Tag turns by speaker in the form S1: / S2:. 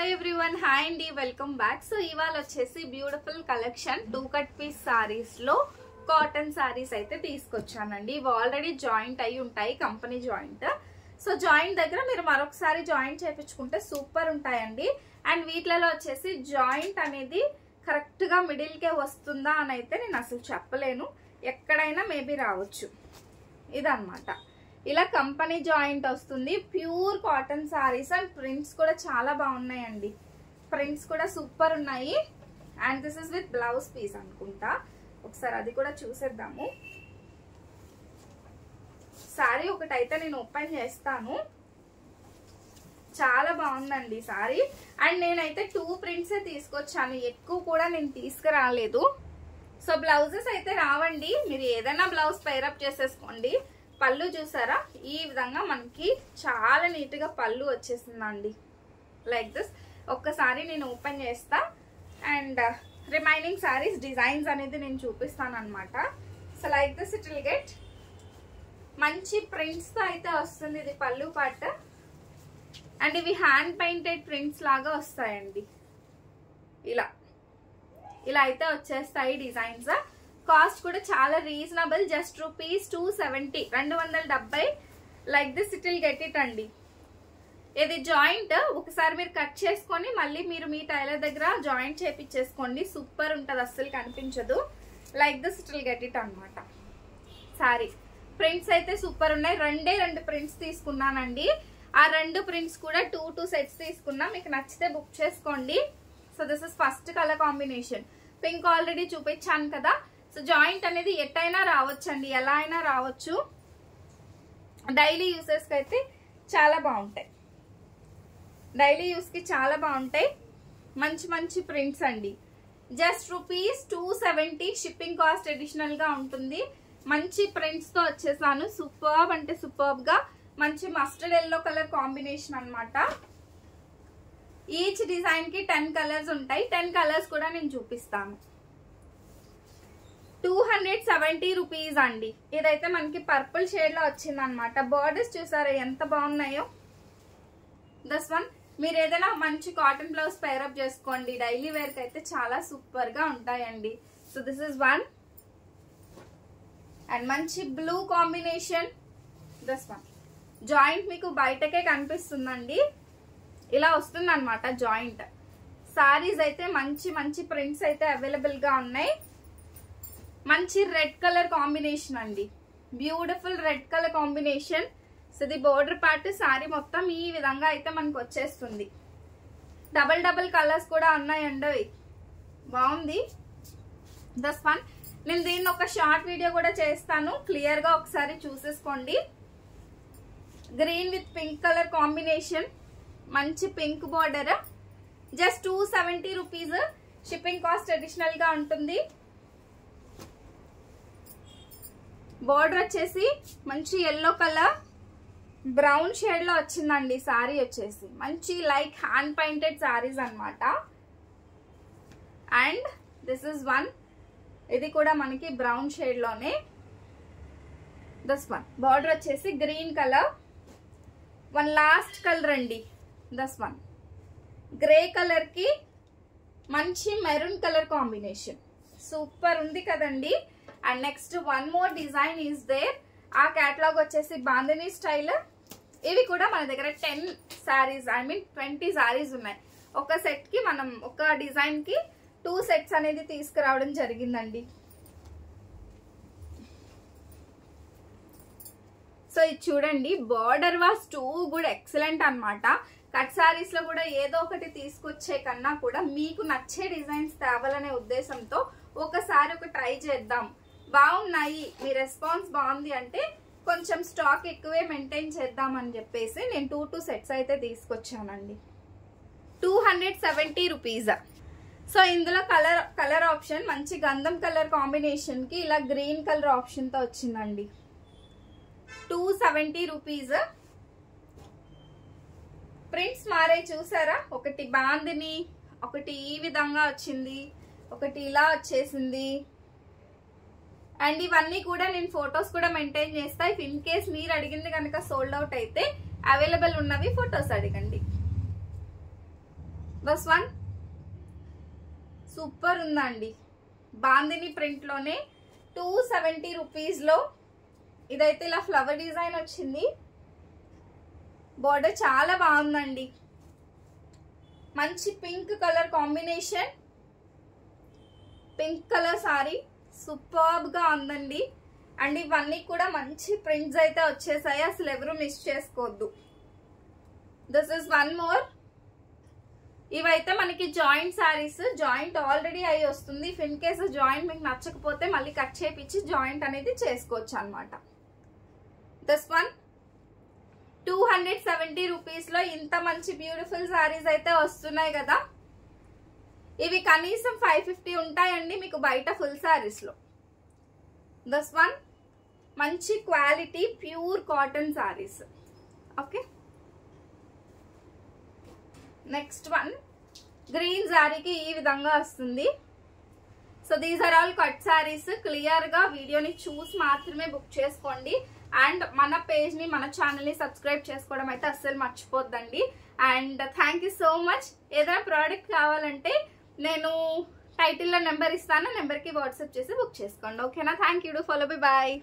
S1: Hi everyone, hi and welcome back. So ఇవాళ వచ్చేసి beautiful collection 2 cut piece saris లో cotton saris అయితే తీసుకొచ్చానండి. ఇవి ఆల్రెడీ జాయింట్ అయి ఉంటాయి, కంపెనీ జాయింట్. సో జాయింట్ దగ్గర మీరు మరొకసారి జాయింట్ చేయించుకుంటే సూపర్ ఉంటాయండి. అండ్ వీటిలలో వచ్చేసి జాయింట్ అనేది కరెక్ట్ గా మిడిల్ కే వస్తుందా అని అయితే నేను అసలు చెప్పలేను, ఎక్కడైనా మేబీ రావచ్చు. ఇదన్నమాట, ఇలా కంపెనీ జాయింట్ వస్తుంది. Pure cotton saris and prints కూడా చాలా బాగున్నాయండి. ప్రింట్స్ కూడా సూపర్ ఉన్నాయి. And this is with blouse piece అనుకుంటా, ఒకసారి అది కూడా చూసేద్దాము. సారీ ఒకటైతే నేను ఓపెన్ చేస్తాను. చాలా బాగుందండి సారీ. అండ్ నేనైతే 2 ప్రింట్సే తీసుకొచ్చాను, ఎక్కువ కూడా నేను తీసుకురాలేదు. సో బ్లౌజెస్ అయితే రావండి, మీరు ఏదైనా బ్లౌజ్ పైరప్ చేసేసుకోండి. పళ్ళు చూసారా, ఈ విధంగా మనకి చాలా నీట్ గా పళ్ళు వచ్చేసిందండి, లైక్ దిస్. ఒక్కసారి నేను ఓపెన్ చేస్తా అండ్ రిమైనింగ్ సారీస్ డిజైన్స్ అనేది నేను చూపిస్తాను అనమాట. So like this it will get. మంచి ప్రింట్స్ తో అయితే వస్తుంది ఇది పళ్ళు పార్ట్. అండ్ ఇవి హ్యాండ్ పెయింటెడ్ ప్రింట్స్ లాగా వస్తాయండి. ఇలా ఇలా అయితే వచ్చేస్తాయి డిజైన్స్. కాస్ట్ కూడా చాలా reasonable, just rupees 270, 270. Like this it will get it అండి. ఇది జాయింట్ ఒకసారి మీరు కట్ చేసుకొని మళ్ళీ మీరు మీ టైలర్ దగ్గర జాయింట్ చేపించేసుకోండి, సూపర్ ఉంటుంది, అస్సలు కనిపించదు. Like this it will get it అనమాట. సారీ ప్రింట్స్ అయితే సూపర్ ఉన్నాయి. 2 ప్రింట్స్ తీసుకున్నానండి. ఆ 2 ప్రింట్స్ కూడా 2 సెట్స్ తీసుకున్నా. మీకు నచ్చితే బుక్ చేసుకోండి. So this is first colour combination. Pink already చూపించాను కదా. సో జాయింట్ అనేది ఎట్టయినా రావచ్చండి, ఎలా అయినా రావచ్చు. డైలీ యూసెస్ కి అయితే చాలా బాగుంటాయి, డైలీ యూస్ కి చాలా బాగుంటాయి. మంచి మంచి ప్రింట్స్ అండి. Just rupees 270, shipping cost additional గా ఉంటుంది. మంచి ప్రింట్స్ తో వచ్చేసాను. సూపర్బ్ అంటే సూపర్బ్ గా మంచి మస్టర్డ్ ఎల్లో కలర్ కాంబినేషన్ అనమాట. ఈచ్ డిజైన్ కి 10 కలర్స్ ఉంటాయి. 10 కలర్స్ కూడా నేను చూపిస్తాను. 270 రూపీస్ అండి. ఇదైతే మనకి పర్పుల్ షేడ్ లో వచ్చింది అనమాట. బోర్డర్స్ చూసారా ఎంత బాగున్నాయో. దస్ వన్, మీరు ఏదైనా మంచి కాటన్ బ్లౌజ్ పైరప్ చేసుకోండి, డైలీ వేర్ కి అయితే చాలా సూపర్ గా ఉంటాయండి. So this is one. And మంచి బ్లూ కాంబినేషన్. దస్ వన్ జాయింట్ మీకు బయటకే కనిపిస్తుందండి, ఇలా వస్తుంది అనమాట జాయింట్. సారీస్ అయితే మంచి మంచి ప్రింట్స్ అయితే అవైలబుల్ గా ఉన్నాయి. మంచి రెడ్ కలర్ కాంబినేషన్ అండి, beautiful red colour combination. So ఇది బోర్డర్ పార్ట్, సారీ మొత్తం ఈ విధంగా అయితే మనకు వచ్చేస్తుంది. డబల్ కలర్స్ కూడా ఉన్నాయండి, బాగుంది. దస్ వన్. నేను దీన్ని ఒక షార్ట్ వీడియో కూడా చేస్తాను, క్లియర్ గా ఒకసారి చూసేసుకోండి. Green with pink colour combination, మంచి pink border. Just 270 rupees, shipping cost additional గా ఉంటుంది. బోర్డర్ వచ్చేసి మంచి ఎల్లో కలర్ బ్రౌన్ షేడ్ లో వచ్చిందండి. సారీ వచ్చేసి మంచి లైక్ హ్యాండ్ పెయింటెడ్ సారీస్ అనమాట. అండ్ దిస్ ఇస్ వన్, ఇది కూడా మనకి బ్రౌన్ షేడ్ లోనే. దిస్ వన్ బోర్డర్ వచ్చేసి green colour. One last colour అండి, దస్ వన్ గ్రే కలర్ కి మంచి మెరూన్ కలర్ కాంబినేషన్, సూపర్ ఉంది కదండి. And next one more design is there. ఆ కేటలాగ్ వచ్చేసి బాందినీ స్టైల్. ఇవి కూడా మన దగ్గర 10 సారీస్, 20 సారీస్ ఉన్నాయి. ఒక సెట్ కి మనం ఒక డిజైన్ కి 2 సెట్స్ అనేది తీసుకురావడం జరిగిందండి. సో ఇది చూడండి, border was too good, excellent అనమాట. కట్ సారీస్ లో కూడా ఏదో ఒకటి తీసుకొచ్చే కన్నా కూడా మీకు నచ్చే డిజైన్స్ తేవాలనే ఉద్దేశంతో ఒకసారి ఒక ట్రై చేద్దాం. బాగున్నాయి, మీ రెస్పాన్స్ బాగుంది అంటే కొంచెం స్టాక్ ఎక్కువే మెయింటైన్ చేద్దామని చెప్పేసి నేను 2 సెట్స్ అయితే తీసుకొచ్చానండి. 270 రూపీస్. సో ఇందులో కలర్ ఆప్షన్ మంచి గంధం కలర్ కాంబినేషన్ కి ఇలా గ్రీన్ కలర్ ఆప్షన్ తో వచ్చిందండి. 270 రూపీస్. ప్రింట్స్ మారే చూసారా, ఒకటి బాందిని, ఒకటి ఈ విధంగా వచ్చింది, ఒకటి ఇలా వచ్చేసింది. అండ్ ఇవన్నీ కూడా నేను ఫొటోస్ కూడా మెయింటైన్ చేస్తా. ఇఫ్ ఇన్ కేస్ మీరు అడిగింది కనుక సోల్డ్ అవుట్ అయితే అవైలబుల్ ఉన్నవి ఫొటోస్ అడగండి. దిస్ వన్ సూపర్ ఉందండి, బాందిని ప్రింట్లోనే 270 రూపీస్లో. ఇదైతే ఇలా ఫ్లవర్ డిజైన్ వచ్చింది, బోర్డర్ చాలా బాగుందండి. మంచి pink colour combination, pink colour sari సూపర్బ్గా ఉందండి. అండ్ ఇవన్నీ కూడా మంచి ప్రింట్స్ అయితే వచ్చేసాయి, అసలు ఎవరు మిస్ చేసుకోవద్దు. This is one more. ఇవైతే మనకి జాయింట్ సారీస్, జాయింట్ ఆల్రెడీ అయి వస్తుంది. ఇఫ్ ఇన్ కేసు జాయింట్ మీకు నచ్చకపోతే మళ్ళీ కట్ చేపించి జాయింట్ అనేది చేసుకోవచ్చు అనమాట. దిస్ వన్ 270 రూపీస్లో ఇంత మంచి బ్యూటిఫుల్ సారీస్ అయితే వస్తున్నాయి కదా. ఇవి కనీసం 550 ఉంటాయండి మీకు బయట ఫుల్ సారీస్లో. దిస్ వన్ మంచి quality pure cotton saris. Okay, next one green సారీకి ఈ విధంగా వస్తుంది. So these are all cut saris. క్లియర్గా వీడియోని చూసి మాత్రమే బుక్ చేసుకోండి. అండ్ మన పేజ్ని, మన ఛానల్ని సబ్స్క్రైబ్ చేసుకోవడం అయితే అస్సలు మర్చిపోద్దండి. And thank you so much. ఏదైనా ప్రోడక్ట్ కావాలంటే నేను టైటిల్లో నెంబర్ ఇస్తాను, నెంబర్కి వాట్సాప్ చేసి బుక్ చేసుకోండి. ఓకేనా? Thank you. Do follow. Bye bye.